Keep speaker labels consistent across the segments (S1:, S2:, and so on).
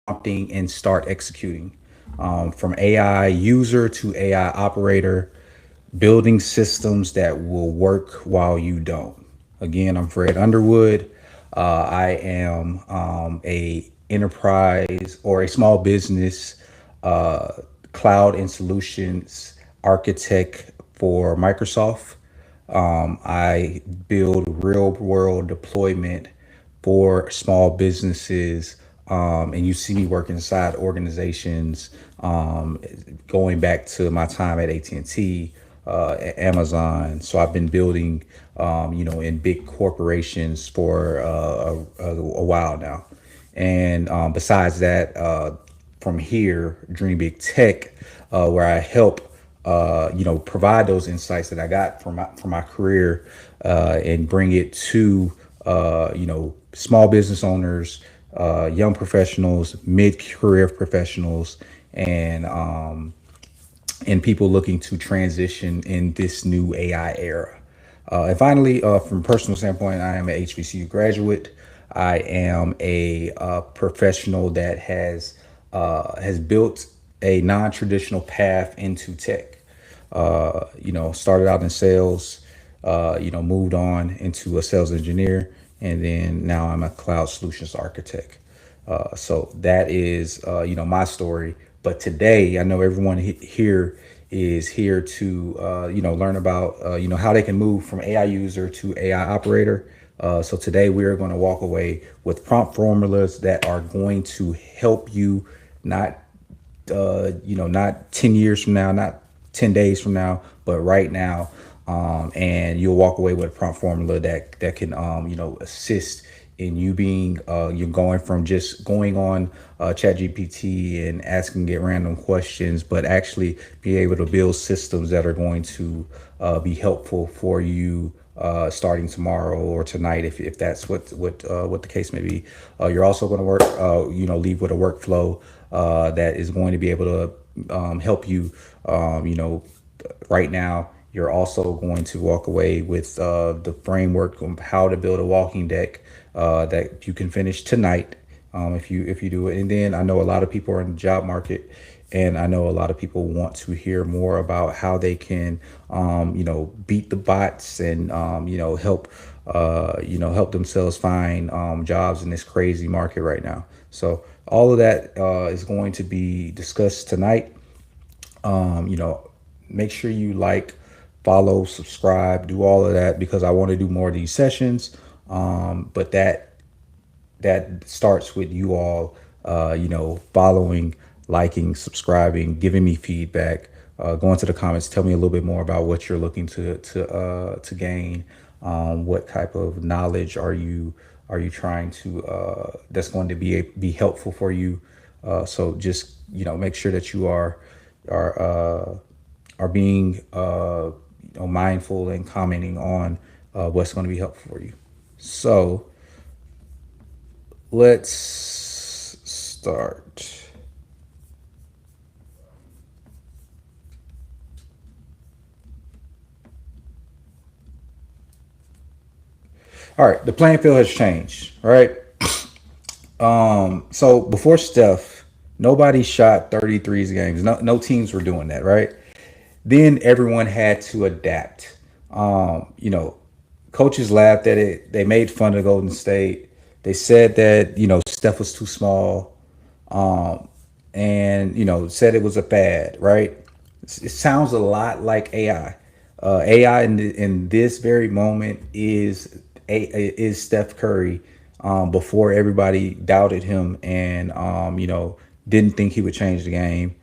S1: prompting and start executing. From AI user to AI operator, building systems that will work while you don't. Again, I'm Fred Underwood. I am a enterprise or a small business cloud and solutions architect for Microsoft. I build real world deployment for small businesses. And you see me work inside organizations, going back to my time at AT&T, at Amazon. So I've been building, in big corporations for a while now. And besides that, from here, Dream Big Tech, where I help, provide those insights that I got from my career, and bring it to, small business owners, young professionals, mid-career professionals, and people looking to transition in this new AI era. And finally, from a personal standpoint, I am an HBCU graduate. I am a professional that has built a non-traditional path into tech. Started out in sales, moved on into a sales engineer, and then now I'm a cloud solutions architect. So that is, my story. But today, I know everyone here is here to, learn about, how they can move from AI user to AI operator. So today we are going to walk away with prompt formulas that are going to help you not not 10 years from now, not 10 days from now, but right now. And you'll walk away with a prompt formula that can, assist in you being, you're going from just going on chat GPT and asking it random questions, but actually be able to build systems that are going to be helpful for you starting tomorrow or tonight, if that's what the case may be. You're also going to leave with a workflow that is going to be able to help you. Right now, you're also going to walk away with the framework of how to build a walking deck that you can finish tonight, if you do it. And then I know a lot of people are in the job market, and I know a lot of people want to hear more about how they can, beat the bots and help themselves find jobs in this crazy market right now. So all of that is going to be discussed tonight. Make sure you like, follow, subscribe, do all of that, because I want to do more of these sessions. But that starts with you all, following, liking, subscribing, giving me feedback, go into the comments, tell me a little bit more about what you're looking to gain. What type of knowledge are you trying to that's going to be helpful for you. So just make sure that you are being mindful and commenting on what's going to be helpful for you. So let's start. All right, the playing field has changed. All right. So before Steph, nobody shot 33s games. No teams were doing that, right? Then everyone had to adapt. Coaches laughed at it. They made fun of Golden State. They said that Steph was too small, and said it was a fad. Right? It sounds a lot like AI. AI in this very moment is Steph Curry. Before everybody doubted him and didn't think he would change the game.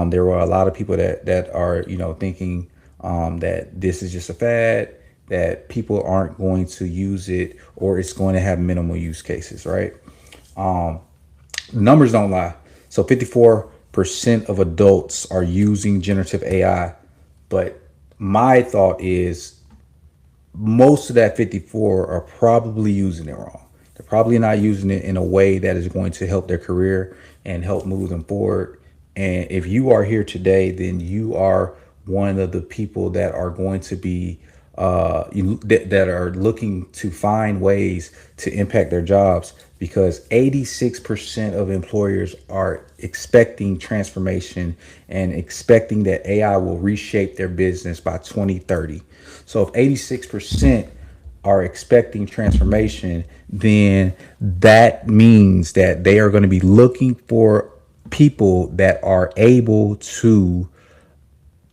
S1: There were a lot of people that are thinking that this is just a fad, that people aren't going to use it, or it's going to have minimal use cases, right? Numbers don't lie. So 54% of adults are using generative AI, but my thought is most of that 54 are probably using it wrong. They're probably not using it in a way that is going to help their career and help move them forward. And if you are here today, then you are one of the people that are going to be that are looking to find ways to impact their jobs. because 86% of employers are expecting transformation and expecting that AI will reshape their business by 2030. So if 86% are expecting transformation, then that means that they are going to be looking for people that are able to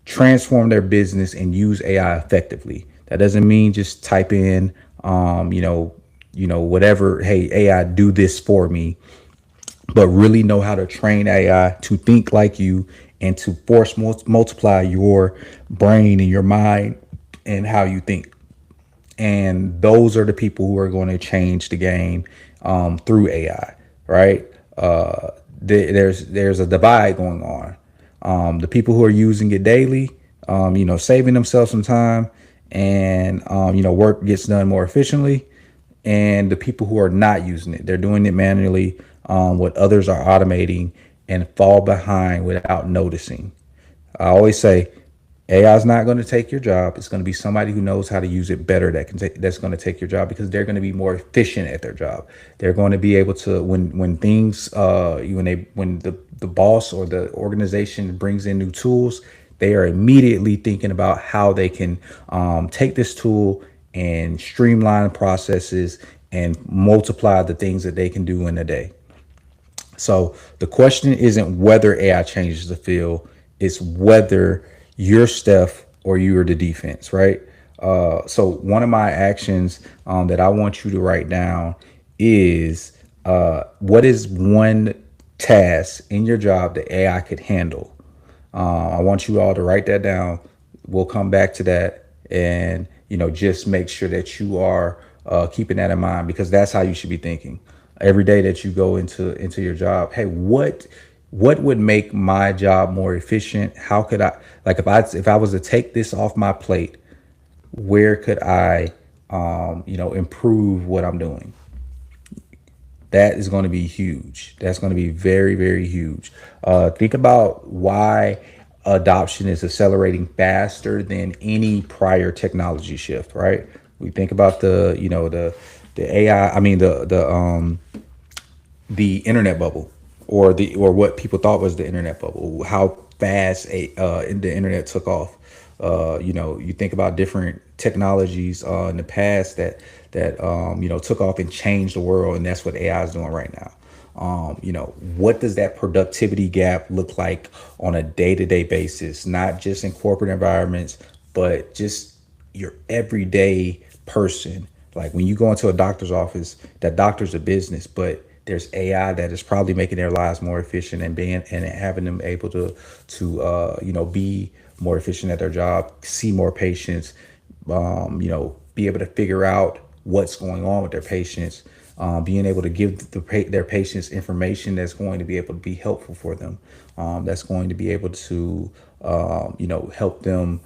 S1: transform their business and use AI effectively. That doesn't mean just type in, whatever. Hey, AI, do this for me, but really know how to train AI to think like you and to force multiply your brain and your mind and how you think. And those are the people who are going to change the game through AI, right? There's a divide going on. The people who are using it daily, saving themselves some time, and work gets done more efficiently. And the people who are not using it, they're doing it manually. What others are automating and fall behind without noticing. I always say AI is not going to take your job. It's going to be somebody who knows how to use it better that's going to take your job, because they're going to be more efficient at their job. They're going to be able to, when things when the boss or the organization brings in new tools, they are immediately thinking about how they can take this tool and streamline processes and multiply the things that they can do in a day. So the question isn't whether AI changes the field, it's whether you're Steph or you're the defense, right? So one of my actions that I want you to write down is what is one task in your job that AI could handle. I want you all to write that down. We'll come back to that, and just make sure that you are keeping that in mind, because that's how you should be thinking every day that you go into your job. Hey, what would make my job more efficient? How could I, like, if I was to take this off my plate, where could I improve what I'm doing? That is going to be huge. That's going to be very, very huge. Think about why adoption is accelerating faster than any prior technology shift, right? We think about the AI, I mean the internet bubble, or what people thought was the internet bubble, how fast the internet took off. You think about different technologies in the past that took off and changed the world, and that's what AI is doing right now. What does that productivity gap look like on a day-to-day basis, not just in corporate environments, but just your everyday person? Like when you go into a doctor's office, that doctor's a business, but there's AI that is probably making their lives more efficient and having them able to be more efficient at their job, see more patients, be able to figure out what's going on with their patients, being able to give their patients information that's going to be able to be helpful for them, that's going to be able to, help them,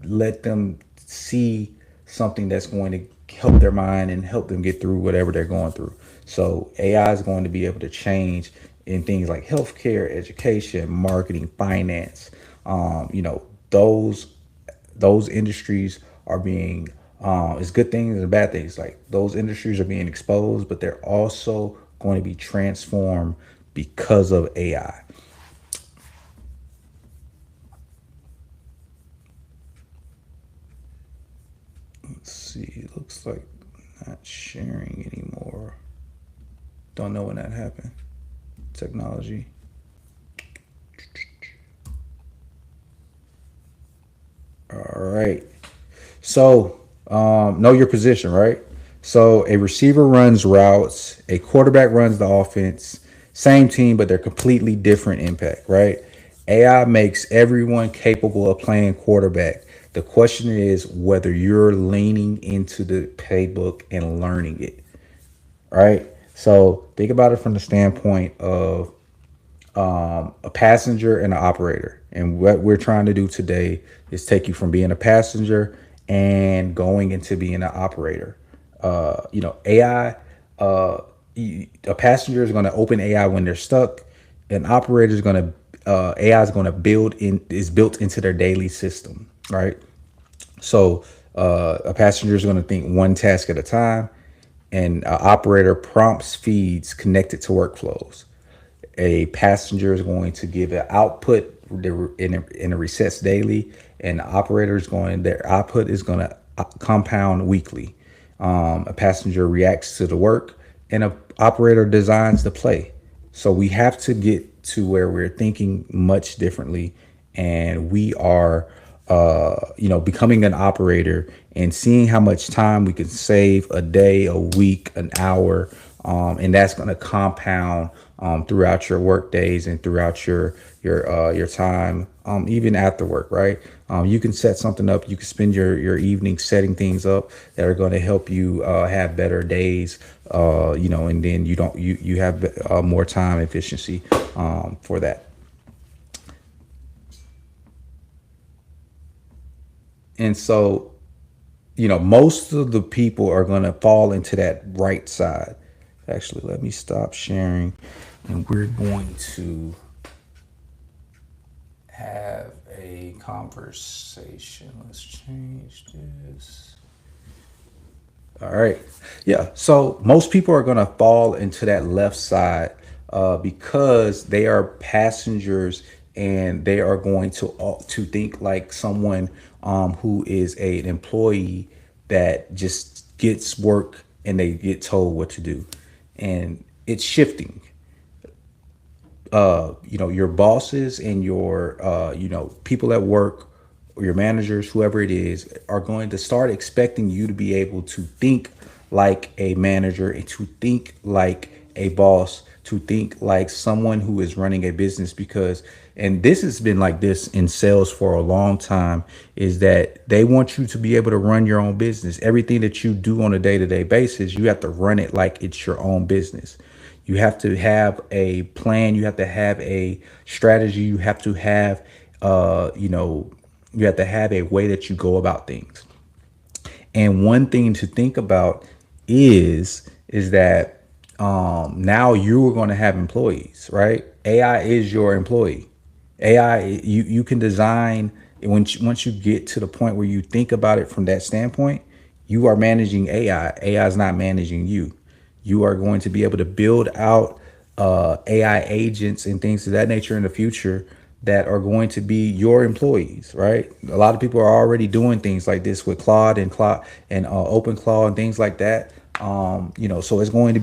S1: let them see something that's going to help their mind and help them get through whatever they're going through. So AI is going to be able to change in things like healthcare, education, marketing, finance. Those industries are being, it's good things and bad things. Like those industries are being exposed, but they're also going to be transformed because of AI. Let's see. It looks like not sharing anymore. Don't know when that happened. Technology. All right. So, know your position, right? So, a receiver runs routes, a quarterback runs the offense, same team, but they're completely different impact, right? AI makes everyone capable of playing quarterback. The question is whether you're leaning into the playbook and learning it, right? So, think about it from the standpoint of a passenger and an operator. And what we're trying to do today is take you from being a passenger and going into being an operator. AI, a passenger is going to open AI when they're stuck. An operator is going to, AI is going to is built into their daily system, right? So a passenger is going to think one task at a time. and operator prompts feeds connected to workflows. A passenger is going to give an output in a resets daily, and the operator is going their output is going to compound weekly. A passenger reacts to the work, and a operator designs the play. So we have to get to where we're thinking much differently, and we are becoming an operator and seeing how much time we can save a day, a week, an hour, and that's going to compound throughout your work days and throughout your time, even after work, right? You can set something up. You can spend your evening setting things up that are going to help you have better days, and then you have more time efficiency for that. And so, most of the people are going to fall into that right side. Actually, let me stop sharing, and we're going to have a conversation. Let's change this. All right. Yeah. So most people are going to fall into that left side because they are passengers, and they are going to think like someone who is an employee that just gets work and they get told what to do. And it's shifting. Your bosses and your people at work, or your managers, whoever it is, are going to start expecting you to be able to think like a manager, and to think like a boss, to think like someone who is running a business. Because, and this has been like this in sales for a long time, is that they want you to be able to run your own business. Everything that you do on a day-to-day basis, you have to run it like it's your own business. You have to have a plan. You have to have a strategy. You have to have, you have to have a way that you go about things. And one thing to think about is that now you're going to have employees, right? AI is your employee. AI, you can design once you get to the point where you think about it from that standpoint, you are managing AI. AI is not managing you. You are going to be able to build out AI agents and things of that nature in the future that are going to be your employees, right? A lot of people are already doing things like this with Claude and Open Claude and things like that. So they're going to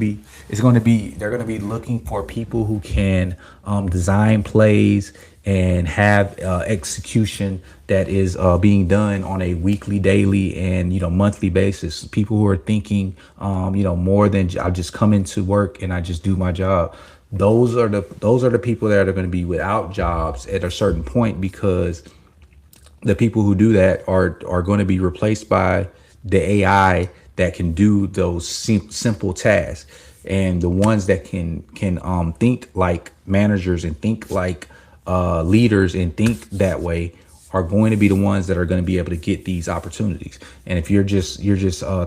S1: be looking for people who can design plays and have execution that is being done on a weekly, daily, and monthly basis. People who are thinking, more than I just come into work and I just do my job. Those are the people that are going to be without jobs at a certain point, because the people who do that are going to be replaced by the AI that can do those simple tasks. And the ones that can think like managers and think like leaders and think that way are going to be the ones that are going to be able to get these opportunities. And if you're just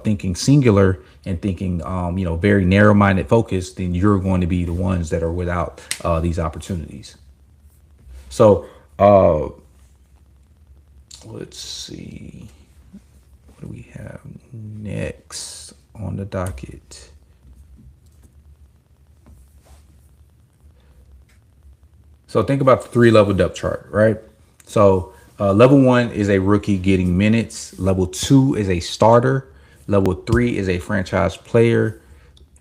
S1: thinking singular and thinking very narrow-minded focus, then you're going to be the ones that are without these opportunities. So let's see, what do we have next on the docket? So think about the 3-level depth chart, right? So level 1 is a rookie getting minutes. Level 2 is a starter. Level 3 is a franchise player.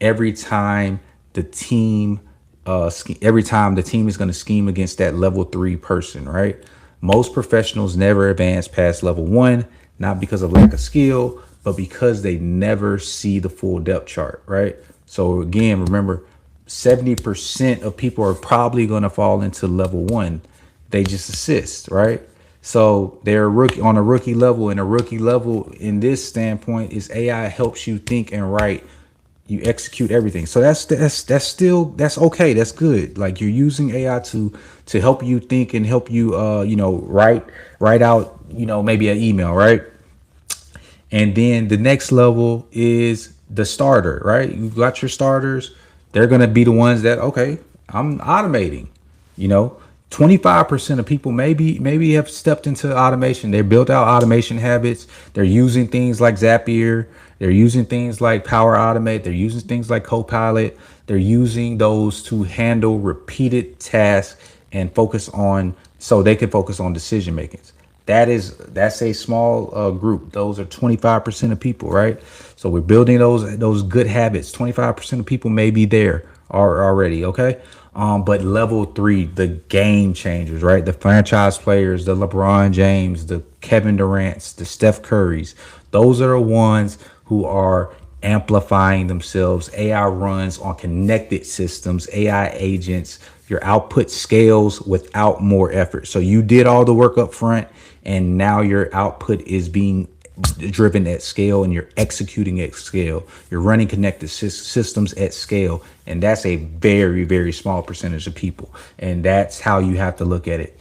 S1: Every time the team, every time the team is going to scheme against that level 3 person, right? Most professionals never advance past level 1, not because of lack of skill, but because they never see the full depth chart, right? So again, remember, 70% of people are probably going to fall into level 1. They just assist, right? So they're rookie on a rookie level, and a rookie level in this standpoint is AI helps you think and write. You execute everything. So that's okay. That's good. Like, you're using AI to help you think and help you write out maybe an email, right? And then the next level is the starter, right? You've got your starters. They're going to be the ones that, okay, I'm automating. 25% of people maybe have stepped into automation. They built out automation habits. They're using things like Zapier They're using things like Power Automate. They're using things like Copilot. They're using those to handle repeated tasks and focus on, so they can focus on decision makings. That's a small group. Those are 25% of people, right? So we're building those good habits. 25% of people may be there are already, okay. But level three, the game changers, right? The franchise players, the LeBron James, the Kevin Durant's, the Steph Curry's. Those are the ones who are amplifying themselves. AI runs on connected systems, AI agents. Your output scales without more effort. So you did all the work up front, and now your output is being driven at scale, and you're executing at scale. You're running connected systems at scale. And that's a very, very small percentage of people. And that's how you have to look at it.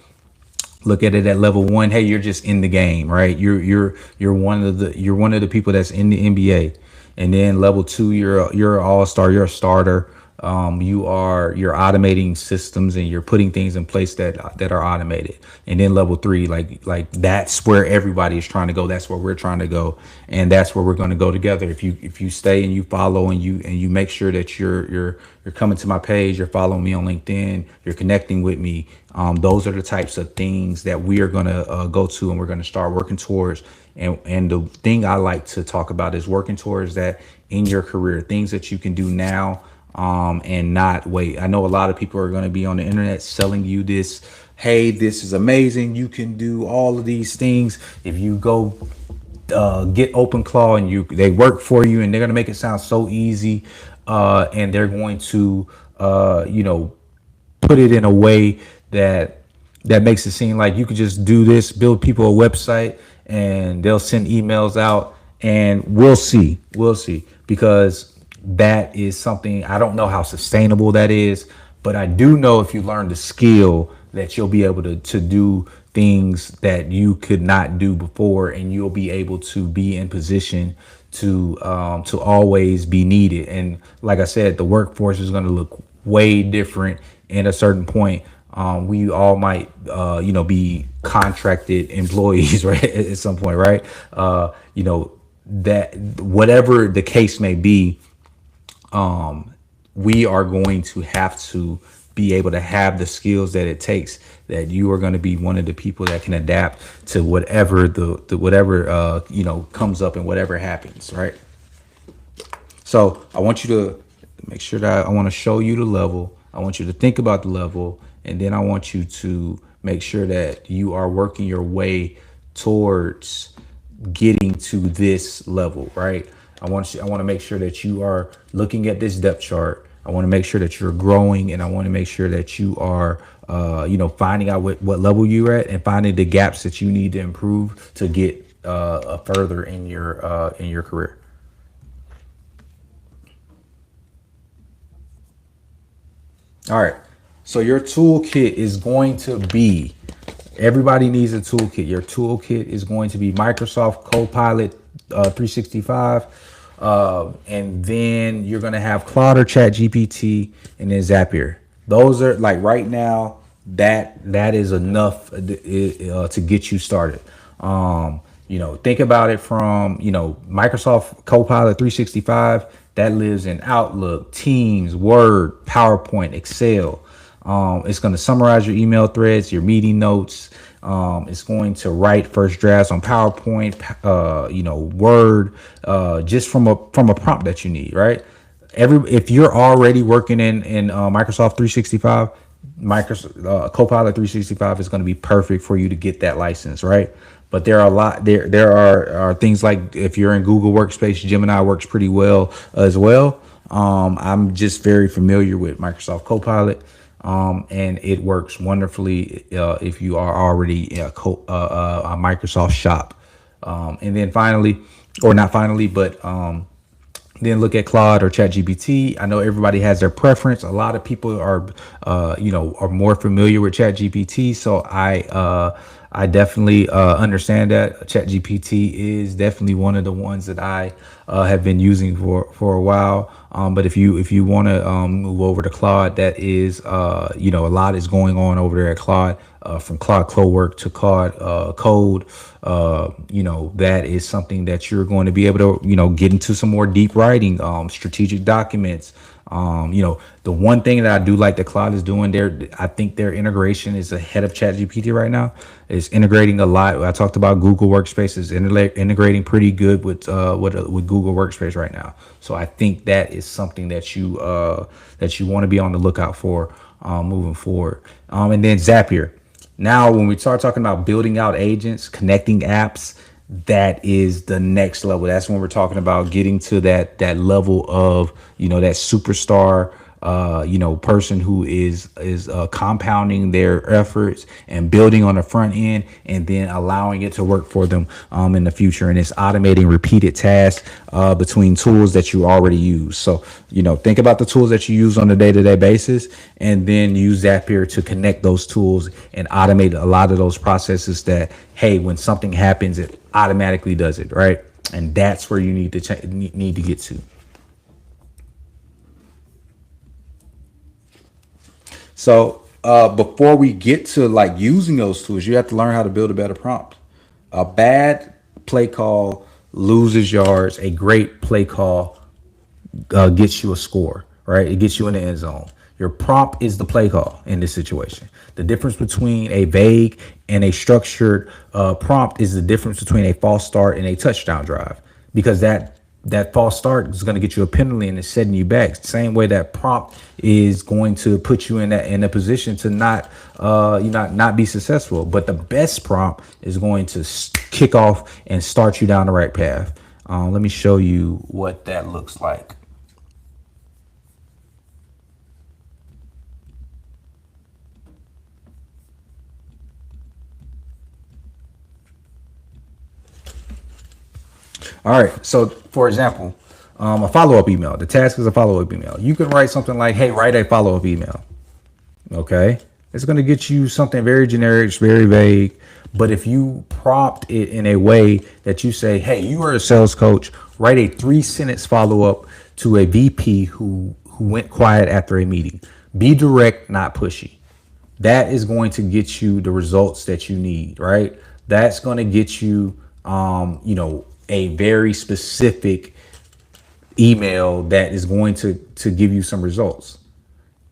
S1: Look at it at level one. Hey, you're just in the game, right? You're one of the people that's in the NBA. And then level two, you're an all-star, you're a starter. You're automating systems, and you're putting things in place that are automated. And then level three, like that's where everybody is trying to go. That's where we're trying to go, and that's where we're going to go together. If you stay and you follow, and you make sure that you're coming to my page, you're following me on LinkedIn, you're connecting with me. Those are the types of things that we are going to go to, and we're going to start working towards. And the thing I like to talk about is working towards that in your career, things that you can do now, and not wait. I know a lot of people are going to be on the internet selling you this. Hey, this is amazing. You can do all of these things if you go get OpenClaw, and they work for you, and they're going to make it sound so easy, and they're going to put it in a way that makes it seem like you could just do this, build people a website, and they'll send emails out, and we'll see, because that is something, I don't know how sustainable that is, but I do know if you learn the skill that you'll be able to do things that you could not do before, and you'll be able to be in position to always be needed. And like I said, the workforce is going to look way different in a certain point. We all might be contracted employees right at some point, right? That whatever the case may be, we are going to have to be able to have the skills that it takes, that you are going to be one of the people that can adapt to whatever the whatever comes up, and whatever happens, right? So I want you to make sure that I want to show you the level. I want you to think about the level, and then I want you to make sure that you are working your way towards getting to this level, right? I want to make sure that you are looking at this depth chart. I want to make sure that you're growing, and I want to make sure that you are finding out what level you're at, and finding the gaps that you need to improve to get further in your career. All right. So your toolkit is going to be, everybody needs a toolkit. Your toolkit is going to be Microsoft Copilot 365. And then you're going to have Claude or Chat GPT, and then Zapier. Those are, like, right now, that is enough to get you started. Think about it from, Microsoft Copilot 365, that lives in Outlook, Teams, Word, PowerPoint, Excel. It's going to summarize your email threads, your meeting notes. It's going to write first drafts on PowerPoint, Word, just from a prompt that you need, right? If you're already working in Microsoft 365, Microsoft Copilot 365 is going to be perfect for you to get that license, right? But there are things like, if you're in Google Workspace, Gemini works pretty well as well. I'm just very familiar with Microsoft Copilot, and it works wonderfully if you are already a Microsoft shop. And then finally, or not finally, but then look at Claude or ChatGPT. I know everybody has their preference. A lot of people are more familiar with ChatGPT. So I definitely understand that ChatGPT is definitely one of the ones that I have been using for a while. But if you want to move over to Claude, that is a lot is going on over there at Claude, from Claude Cowork to Claude Code. That is something that you're going to be able to get into some more deep writing, strategic documents. The one thing that I do like that Claude is doing there, I think their integration is ahead of ChatGPT right now. It's integrating a lot. I talked about Google Workspace integrating pretty good with Google Workspace right now. So I think that is something that you want to be on the lookout for moving forward. And then Zapier. Now, when we start talking about building out agents, connecting apps, that is the next level. That's when we're talking about getting to that level of that superstar person who is compounding their efforts and building on the front end, and then allowing it to work for them in the future. And it's automating repeated tasks between tools that you already use. So think about the tools that you use on a day-to-day basis, and then use Zapier to connect those tools and automate a lot of those processes that, hey, when something happens, it automatically does it, right? And that's where you need to get to. So before we get to like using those tools, you have to learn how to build a better prompt. A bad play call loses yards. A great play call gets you a score, right? It gets you in the end zone. Your prompt is the play call in this situation. The difference between a vague and a structured prompt is the difference between a false start and a touchdown drive, because that false start is going to get you a penalty and it's setting you back. Same way that prompt is going to put you in a position to not be successful. But the best prompt is going to kick off and start you down the right path. Let me show you what that looks like. All right. So, for example, a follow-up email. The task is a follow-up email. You can write something like, "Hey, write a follow-up email." Okay. It's going to get you something very generic, very vague. But if you prompt it in a way that you say, "Hey, you are a sales coach. Write a 3-sentence follow-up to a VP who went quiet after a meeting. Be direct, not pushy." That is going to get you the results that you need, right? That's going to get you, a very specific email that is going to give you some results.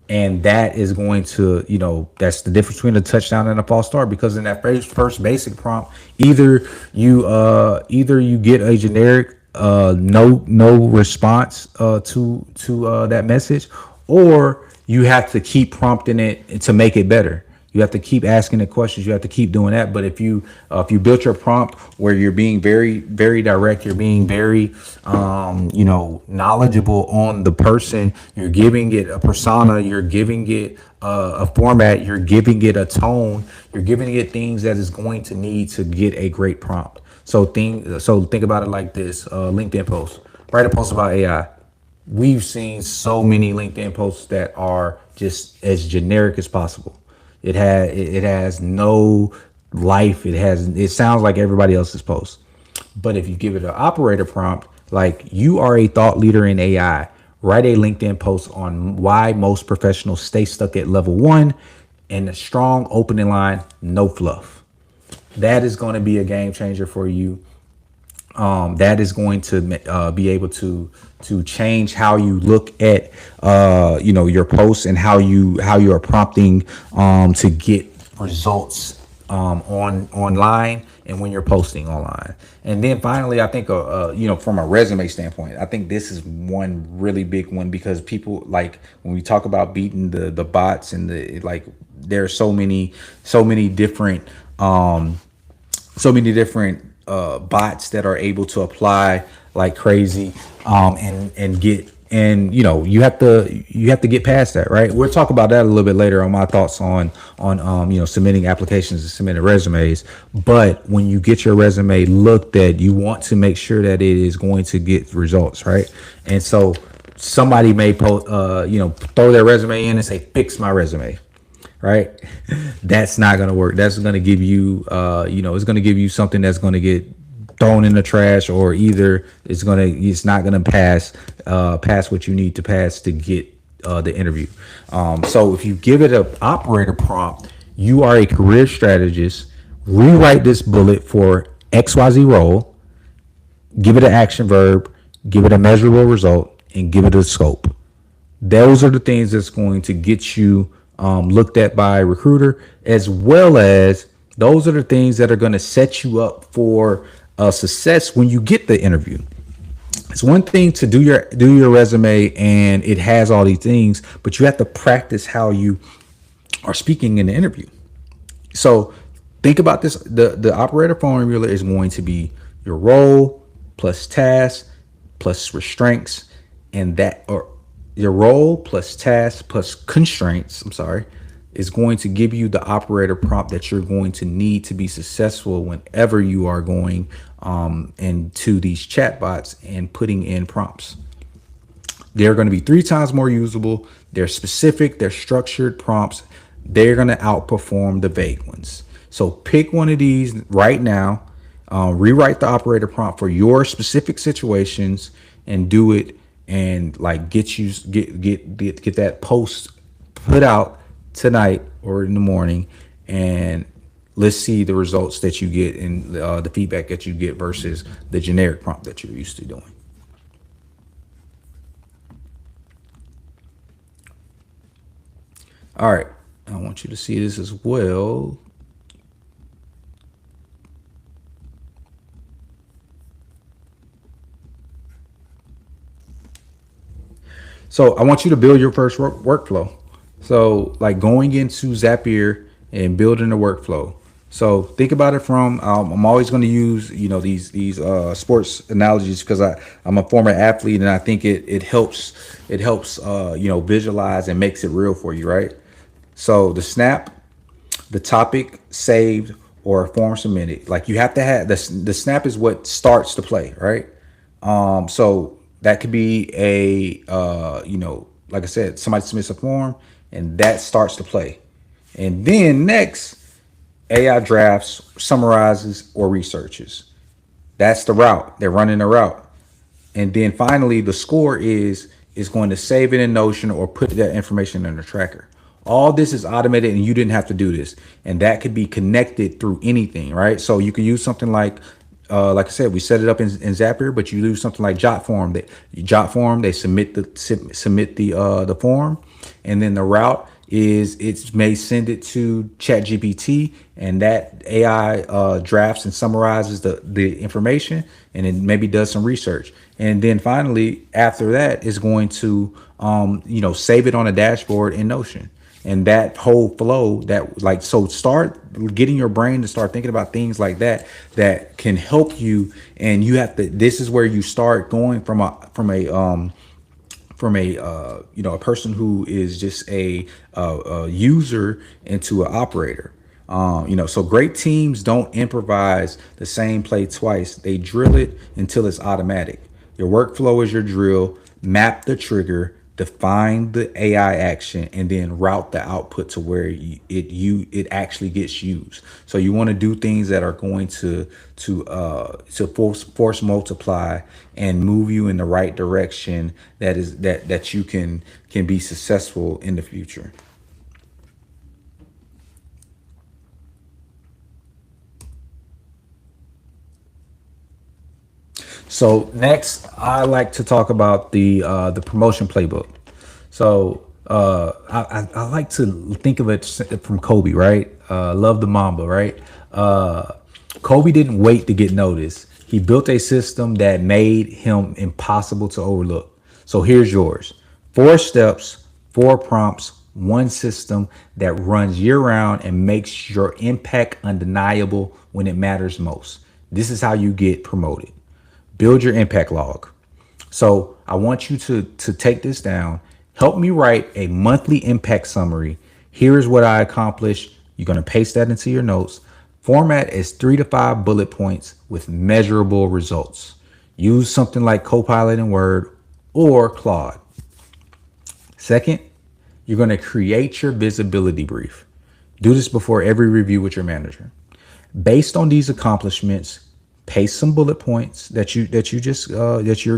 S1: And that is going to, that's the difference between a touchdown and a false start, because in that first basic prompt, either you get a generic no response to that message, or you have to keep prompting it to make it better. You have to keep asking the questions. You have to keep doing that. But if you built your prompt where you're being very, very direct, you're being very, knowledgeable on the person, you're giving it a persona, you're giving it a format, you're giving it a tone, you're giving it things that is going to need to get a great prompt. So think about it like this: LinkedIn post. Write a post about AI. We've seen so many LinkedIn posts that are just as generic as possible. It has no life. It sounds like everybody else's post. But if you give it an operator prompt, like, "You are a thought leader in AI. Write a LinkedIn post on why most professionals stay stuck at level 1, and a strong opening line, no fluff." That is going to be a game changer for you. That is going to be able to change how you look at your posts, and how you are prompting to get results online, and when you're posting online. And then finally, I think from a resume standpoint, I think this is one really big one, because people, like, when we talk about beating the bots and there are so many different bots that are able to apply like crazy, and get, and you have to get past that, right? We'll talk about that a little bit later on my thoughts on submitting applications and submitting resumes. But when you get your resume looked at, you want to make sure that it is going to get results, right? And so somebody may throw their resume in and say, "Fix my resume." right? That's not going to work. That's going to give you, it's going to give you something that's going to get thrown in the trash, or either it's not going to pass what you need to pass to get the interview. So if you give it an operator prompt, you are a career strategist. Rewrite this bullet for XYZ role, give it an action verb, give it a measurable result, and give it a scope. Those are the things that's going to get you looked at by a recruiter, as well as those are the things that are going to set you up for success when you get the interview. It's one thing to do your resume and it has all these things, but you have to practice how you are speaking in the interview. So think about this. The operator formula is going to be your role plus task plus restraints, and that, or your role plus task plus constraints, I'm sorry, is going to give you the operator prompt that you're going to need to be successful whenever you are going into these chatbots and putting in prompts. They're going to be 3 times more usable. They're specific, they're structured prompts. They're going to outperform the vague ones. So pick one of these right now, rewrite the operator prompt for your specific situations, and do it, and like get that post put out tonight or in the morning, and let's see the results that you get and the feedback that you get versus the generic prompt that you're used to doing. All right, I want you to see this as well. So I want you to build your first workflow. So like going into Zapier and building a workflow. So think about it from I'm always going to use these sports analogies because I'm a former athlete, and I think it helps visualize and makes it real for you, right? So the snap, the topic saved, or a form submitted. Like you have to have the snap is what starts the play, right? So that could be like I said, somebody submits a form and that starts to play. And then next, AI drafts, summarizes, or researches. That's the route. They're running the route. And then finally, the score is going to save it in Notion or put that information in the tracker. All this is automated, and you didn't have to do this. And that could be connected through anything, right? So you could use something like I said, we set it up in Zapier, but you use something like Jotform. They submit the form, and then the route is it may send it to ChatGPT, and that AI drafts and summarizes the information, and then maybe does some research, and then finally after that is going to save it on a dashboard in Notion. And that whole flow, that like, so start getting your brain to start thinking about things like that can help you. And you have to, this is where you start going from a person who is just a user into an operator. So great teams don't improvise the same play twice. They drill it until it's automatic. Your workflow is your drill. Map the trigger, define the AI action, and then route the output to where it actually gets used. So you want to do things that are going to force multiply and move you in the right direction, that you can be successful in the future. So next, I like to talk about the promotion playbook. So I like to think of it from Kobe, right? Love the Mamba, right? Kobe didn't wait to get noticed. He built a system that made him impossible to overlook. So here's yours: 4 steps, 4 prompts, one system that runs year round and makes your impact undeniable when it matters most. This is how you get promoted. Build your impact log. So I want you to take this down. Help me write a monthly impact summary. Here's what I accomplished. You're going to paste that into your notes. Format as 3 to 5 bullet points with measurable results. Use something like Copilot in Word or Claude. Second, You're going to create your visibility brief. Do this before every review with your manager. Based on these accomplishments, paste some bullet points that you're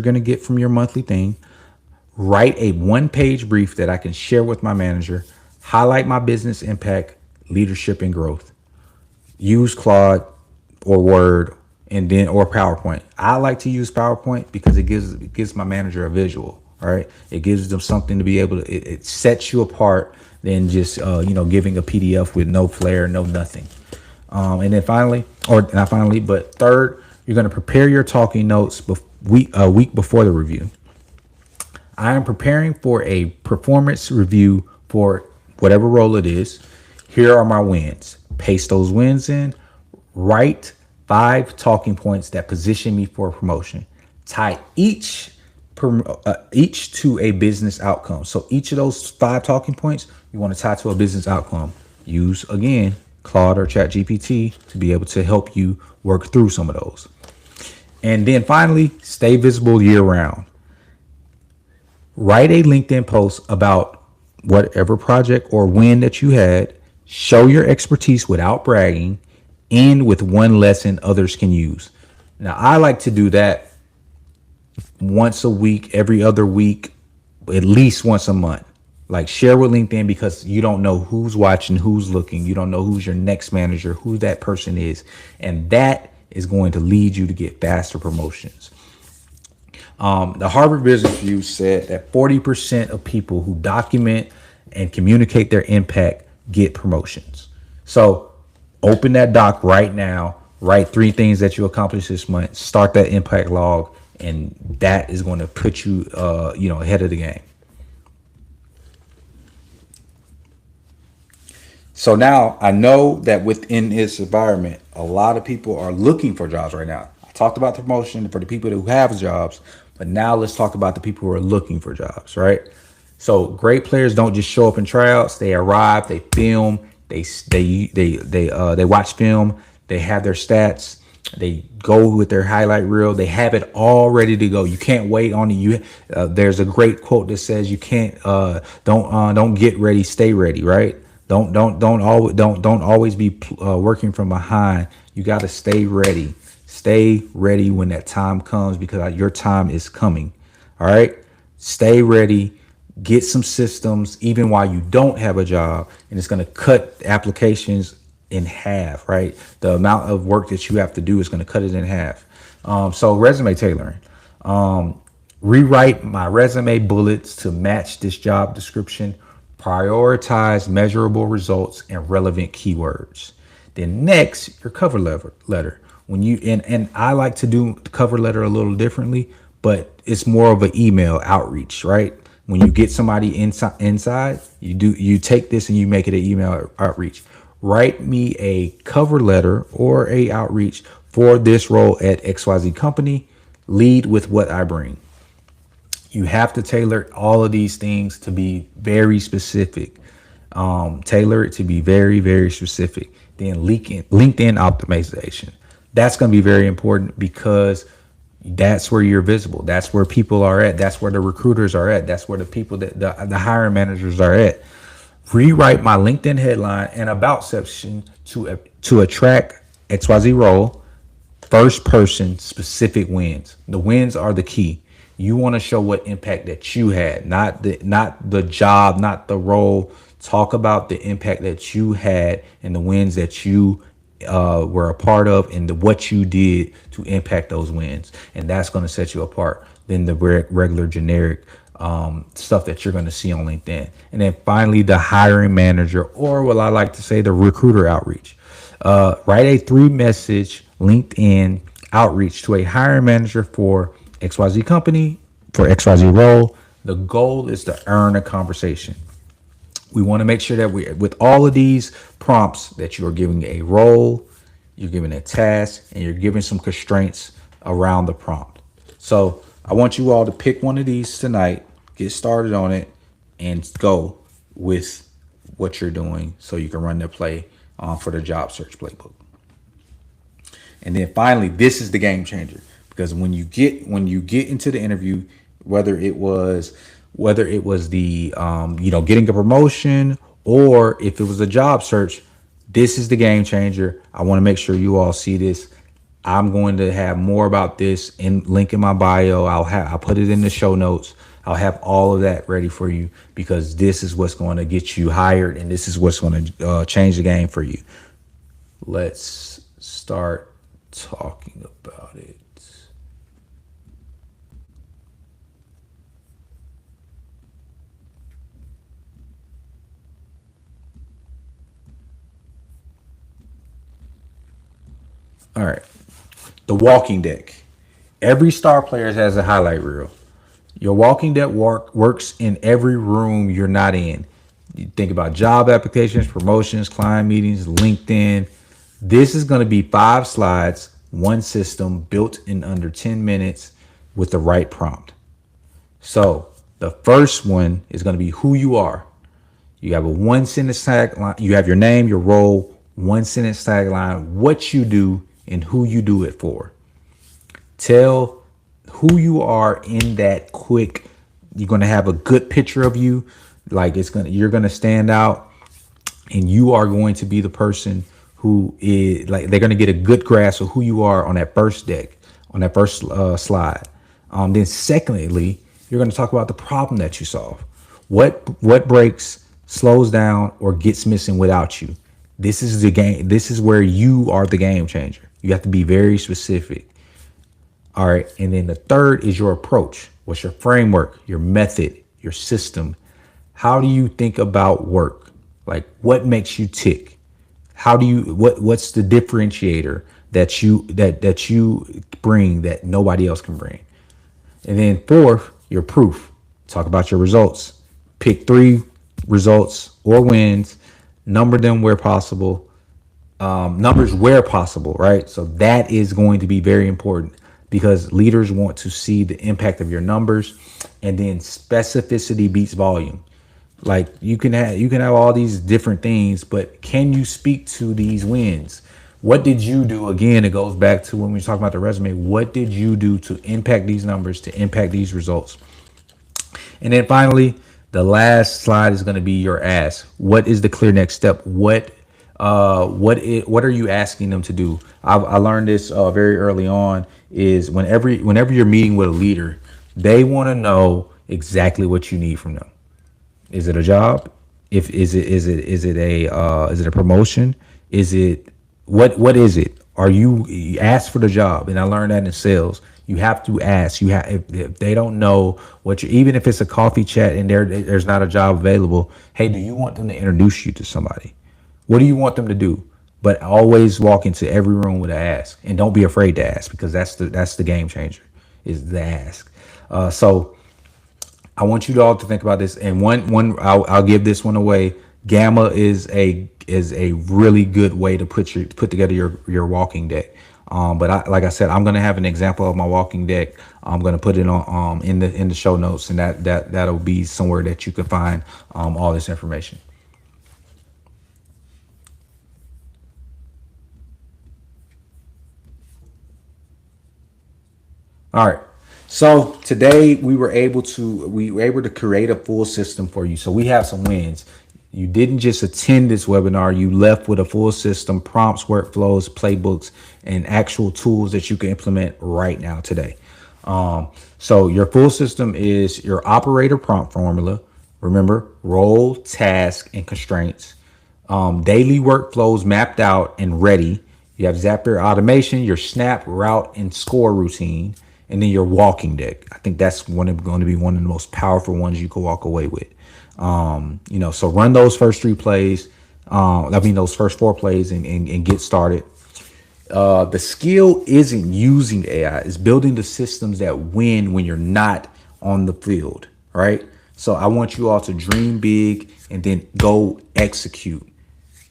S1: going to get from your monthly thing. Write a one-page brief that I can share with my manager. Highlight my business impact, leadership, and growth. Use Claude or Word and then or PowerPoint. I like to use PowerPoint because it gives my manager a visual. Right, it gives them something to be able to. It sets you apart than just giving a PDF with no flair, no nothing. And then finally, or not finally, but third, you're going to prepare your talking notes a week before the review. I am preparing for a performance review for whatever role it is. Here are my wins. Paste those wins in. Write 5 talking points that position me for a promotion. Tie each to a business outcome. So each of those 5 talking points, you want to tie to a business outcome. Use, again, Claude or ChatGPT to be able to help you work through some of those. And then finally, stay visible year round. Write a LinkedIn post about whatever project or win that you had. Show your expertise without bragging. End with one lesson others can use. Now, I like to do that once a week, every other week, at least once a month. Like, share with LinkedIn, because you don't know who's watching, who's looking. You don't know who's your next manager, who that person is. And that is going to lead you to get faster promotions. The Harvard Business Review said that 40% of people who document and communicate their impact get promotions. So open that doc right now. Write 3 things that you accomplished this month. Start that impact log, and that is going to put you, ahead of the game. So now I know that within this environment, a lot of people are looking for jobs right now. I talked about the promotion for the people who have jobs, but now let's talk about the people who are looking for jobs, right? So great players don't just show up in tryouts. They arrive, they film, they watch film, they have their stats, they go with their highlight reel. They have it all ready to go. You can't wait on it. There's a great quote that says, "You can't don't get ready, stay ready." Right? Don't always be working from behind. You got to stay ready. Stay ready when that time comes, because your time is coming. All right. Stay ready. Get some systems even while you don't have a job, and it's going to cut applications in half. Right. The amount of work that you have to do is going to cut it in half. So resume tailoring. Rewrite my resume bullets to match this job description. Prioritize measurable results and relevant keywords. Then next, your cover letter. When you and I like to do the cover letter a little differently, but it's more of an email outreach, right? When you get somebody inside, you take this and you make it an email outreach. Write me a cover letter or a outreach for this role at XYZ company. Lead with what I bring. You have to tailor all of these things to be very specific. Tailor it to be very, very specific. Then LinkedIn optimization. That's going to be very important, because that's where you're visible. That's where people are at. That's where the recruiters are at. That's where the people that the hiring managers are at. Rewrite my LinkedIn headline and about section to attract XYZ role. First person specific wins. The wins are the key. You want to show what impact that you had, not the job, not the role. Talk about the impact that you had and the wins that you were a part of, and what you did to impact those wins. And that's going to set you apart than the regular generic stuff that you're going to see on LinkedIn. And then finally, the hiring manager, or what I like to say, the recruiter outreach. Write a 3-message LinkedIn outreach to a hiring manager for XYZ company, for XYZ role. The goal is to earn a conversation. We want to make sure that with all of these prompts, that you are giving a role, you're giving a task, and you're giving some constraints around the prompt. So I want you all to pick one of these tonight, get started on it, and go with what you're doing so you can run the play for the job search playbook. And then finally, this is the game changer, because when you get into the interview, whether it was whether it was the getting a promotion or if it was a job search. This is the game changer. I want to make sure you all see this. I'm going to have more about this in link in my bio. I'll put it in the show notes. I'll have all of that ready for you because this is what's going to get you hired and this is what's going to change the game for you. Let's start talking about it. All right. The walking deck. Every star player has a highlight reel. Your walking deck works in every room you're not in. You think about job applications, promotions, client meetings, LinkedIn. This is going to be 5 slides, one system built in under 10 minutes with the right prompt. So the first one is going to be who you are. You have a 1 sentence tagline. You have your name, your role, 1 sentence tagline, what you do, and who you do it for. Tell who you are in that quick. You're going to have a good picture of you. Like you're going to stand out and you are going to be the person who is like, they're going to get a good grasp of who you are on that first deck, on that first slide. Then secondly, you're going to talk about the problem that you solve. What breaks, slows down, or gets missing without you. This is the game. This is where you are the game changer. You have to be very specific. All right. And then the third is your approach. What's your framework, your method, your system? How do you think about work? Like what makes you tick? How do you what's the differentiator that you bring that nobody else can bring? And then fourth, your proof. Talk about your results. Pick 3 results or wins, number them where possible. Numbers where possible, right? So that is going to be very important because leaders want to see the impact of your numbers, and then specificity beats volume. Like you can have all these different things, but can you speak to these wins? What did you do? Again, it goes back to when we talk about the resume. What did you do to impact these numbers, to impact these results? And then finally, the last slide is going to be your ask. What is the clear next step? What are you asking them to do? I learned this very early on. Is whenever you're meeting with a leader, they want to know exactly what you need from them. Is it a job? Is it a promotion? Is it what is it? You ask for the job, and I learned that in sales. You have to ask. If they don't know what you, even if it's a coffee chat and there's not a job available. Hey, do you want them to introduce you to somebody? What do you want them to do? But always walk into every room with an ask, and don't be afraid to ask because that's the game changer is the ask. So I want you all to think about this. And I'll give this one away. Gamma is a really good way to put together your walking deck. But like I said, I'm gonna have an example of my walking deck. I'm gonna put it on in the show notes, and that'll be somewhere that you can find all this information. All right. So today we were able to create a full system for you. So we have some wins. You didn't just attend this webinar, you left with a full system, prompts, workflows, playbooks, and actual tools that you can implement right now today. So your full system is your operator prompt formula. Remember, role, task, and constraints. Daily workflows mapped out and ready. You have Zapier automation, your snap, route, and score routine, and then your walking deck. I think that's going to be one of the most powerful ones you can walk away with. So run those first 3 plays. Those first 4 plays and get started. The skill isn't using AI; it's building the systems that win when you're not on the field, right? So I want you all to dream big and then go execute.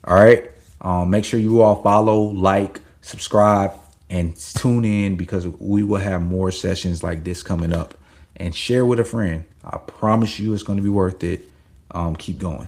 S1: All right. Make sure you all follow, like, subscribe, and tune in because we will have more sessions like this coming up. And share with a friend. I promise you it's going to be worth it. Keep going.